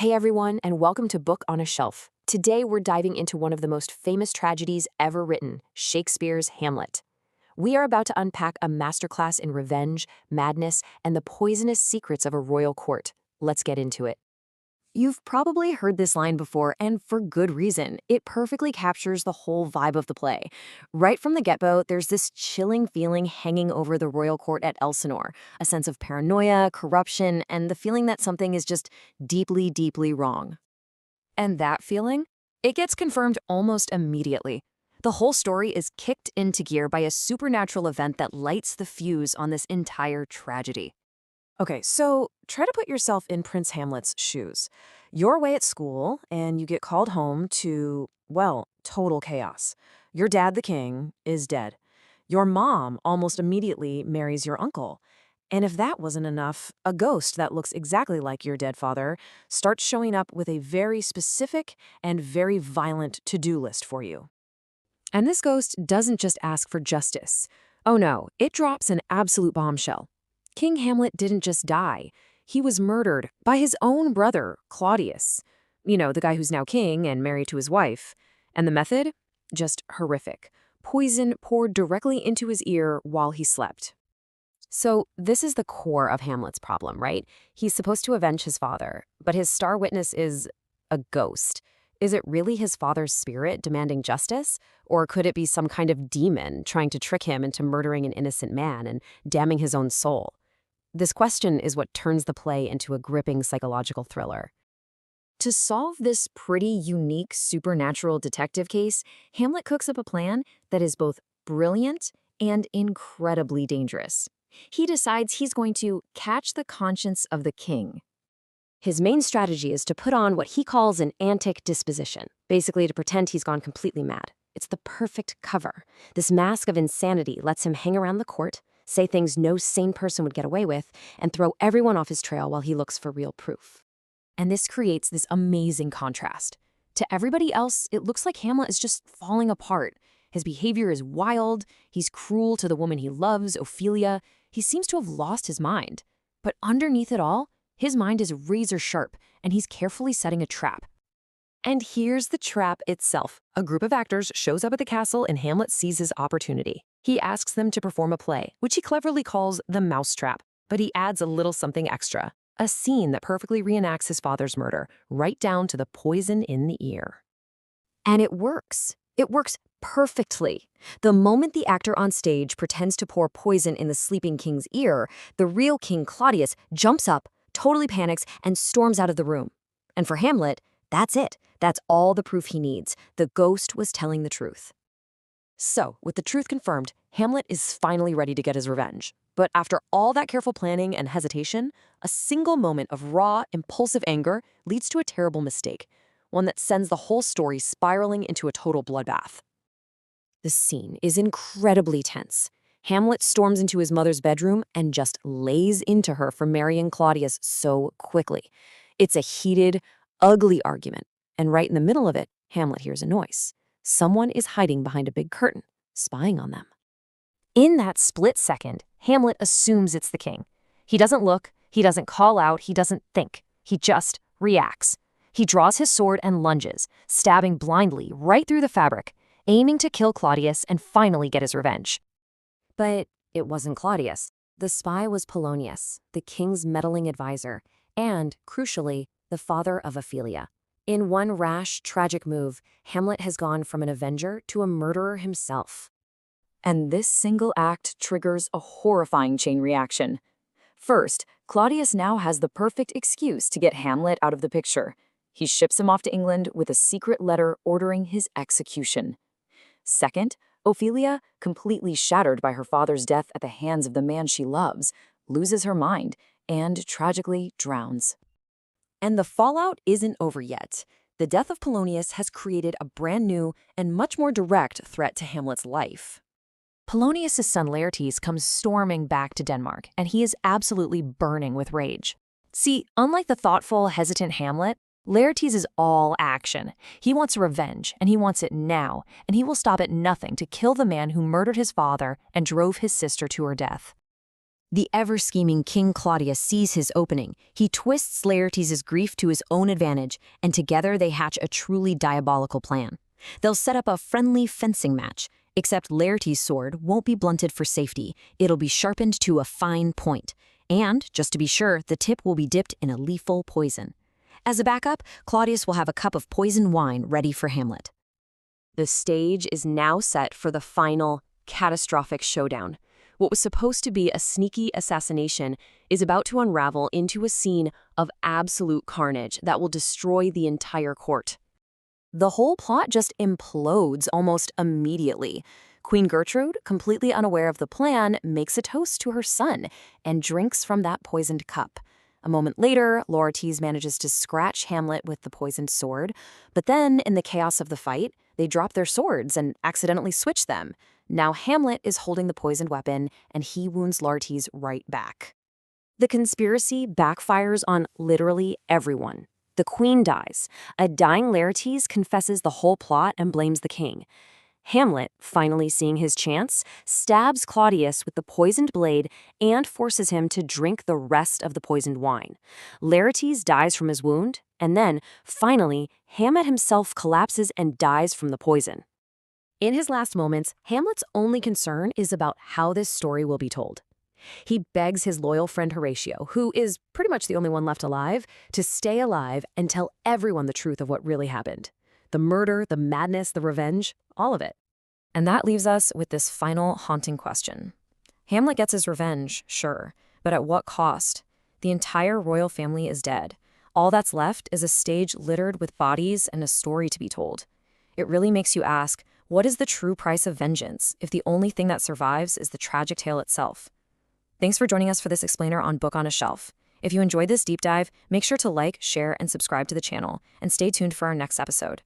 Hey everyone, and welcome to Book on a Shelf. Today we're diving into one of the most famous tragedies ever written, Shakespeare's Hamlet. We are about to unpack a masterclass in revenge, madness, and the poisonous secrets of a royal court. Let's get into it. You've probably heard this line before, and for good reason. It perfectly captures the whole vibe of the play. Right from the get-go, there's this chilling feeling hanging over the royal court at Elsinore, a sense of paranoia, corruption, and the feeling that something is just deeply, deeply wrong. And that feeling? It gets confirmed almost immediately. The whole story is kicked into gear by a supernatural event that lights the fuse on this entire tragedy. Okay, so try to put yourself in Prince Hamlet's shoes. You're away at school, and you get called home to, well, total chaos. Your dad, the king, is dead. Your mom almost immediately marries your uncle. And if that wasn't enough, a ghost that looks exactly like your dead father starts showing up with a very specific and very violent to-do list for you. And this ghost doesn't just ask for justice. Oh no, it drops an absolute bombshell. King Hamlet didn't just die. He was murdered by his own brother, Claudius. You know, the guy who's now king and married to his wife. And the method? Just horrific. Poison poured directly into his ear while he slept. So this is the core of Hamlet's problem, right? He's supposed to avenge his father, but his star witness is a ghost. Is it really his father's spirit demanding justice? Or could it be some kind of demon trying to trick him into murdering an innocent man and damning his own soul? This question is what turns the play into a gripping psychological thriller. To solve this pretty unique supernatural detective case, Hamlet cooks up a plan that is both brilliant and incredibly dangerous. He decides he's going to catch the conscience of the king. His main strategy is to put on what he calls an antic disposition, basically to pretend he's gone completely mad. It's the perfect cover. This mask of insanity lets him hang around the court, say things no sane person would get away with, and throw everyone off his trail while he looks for real proof. And this creates this amazing contrast. To everybody else, it looks like Hamlet is just falling apart. His behavior is wild, he's cruel to the woman he loves, Ophelia. He seems to have lost his mind. But underneath it all, his mind is razor sharp, and he's carefully setting a trap. And here's the trap itself. A group of actors shows up at the castle and Hamlet seizes opportunity. He asks them to perform a play, which he cleverly calls the mousetrap, but he adds a little something extra, a scene that perfectly reenacts his father's murder, right down to the poison in the ear. And it works. It works perfectly. The moment the actor on stage pretends to pour poison in the sleeping king's ear, the real King Claudius jumps up, totally panics, and storms out of the room. And for Hamlet, that's it. That's all the proof he needs. The ghost was telling the truth. So, with the truth confirmed, Hamlet is finally ready to get his revenge. But after all that careful planning and hesitation, a single moment of raw, impulsive anger leads to a terrible mistake, one that sends the whole story spiraling into a total bloodbath. The scene is incredibly tense. Hamlet storms into his mother's bedroom and just lays into her for marrying Claudius so quickly. It's a heated, ugly argument, and right in the middle of it, Hamlet hears a noise. Someone is hiding behind a big curtain, spying on them. In that split second, Hamlet assumes it's the king. He doesn't look, he doesn't call out, he doesn't think. He just reacts. He draws his sword and lunges, stabbing blindly right through the fabric, aiming to kill Claudius and finally get his revenge. But it wasn't Claudius. The spy was Polonius, the king's meddling advisor, and, crucially, the father of Ophelia. In one rash, tragic move, Hamlet has gone from an avenger to a murderer himself. And this single act triggers a horrifying chain reaction. First, Claudius now has the perfect excuse to get Hamlet out of the picture. He ships him off to England with a secret letter ordering his execution. Second, Ophelia, completely shattered by her father's death at the hands of the man she loves, loses her mind and tragically drowns. And the fallout isn't over yet. The death of Polonius has created a brand new and much more direct threat to Hamlet's life. Polonius' son Laertes comes storming back to Denmark, and he is absolutely burning with rage. See, unlike the thoughtful, hesitant Hamlet, Laertes is all action. He wants revenge, and he wants it now, and he will stop at nothing to kill the man who murdered his father and drove his sister to her death. The ever-scheming King Claudius sees his opening. He twists Laertes' grief to his own advantage, and together they hatch a truly diabolical plan. They'll set up a friendly fencing match, except Laertes' sword won't be blunted for safety. It'll be sharpened to a fine point. And, just to be sure, the tip will be dipped in a lethal poison. As a backup, Claudius will have a cup of poisoned wine ready for Hamlet. The stage is now set for the final, catastrophic showdown. What was supposed to be a sneaky assassination is about to unravel into a scene of absolute carnage that will destroy the entire court. The whole plot just implodes almost immediately. Queen Gertrude, completely unaware of the plan, makes a toast to her son and drinks from that poisoned cup. A moment later, Laertes manages to scratch Hamlet with the poisoned sword, but then, in the chaos of the fight, they drop their swords and accidentally switch them. Now Hamlet is holding the poisoned weapon, and he wounds Laertes right back. The conspiracy backfires on literally everyone. The queen dies. A dying Laertes confesses the whole plot and blames the king. Hamlet, finally seeing his chance, stabs Claudius with the poisoned blade and forces him to drink the rest of the poisoned wine. Laertes dies from his wound, and then, finally, Hamlet himself collapses and dies from the poison. In his last moments, Hamlet's only concern is about how this story will be told. He begs his loyal friend Horatio, who is pretty much the only one left alive, to stay alive and tell everyone the truth of what really happened. The murder, the madness, the revenge, all of it. And that leaves us with this final haunting question. Hamlet gets his revenge, sure, but at what cost? The entire royal family is dead. All that's left is a stage littered with bodies and a story to be told. It really makes you ask, what is the true price of vengeance if the only thing that survives is the tragic tale itself? Thanks for joining us for this explainer on Book on a Shelf. If you enjoyed this deep dive, make sure to like, share, and subscribe to the channel, and stay tuned for our next episode.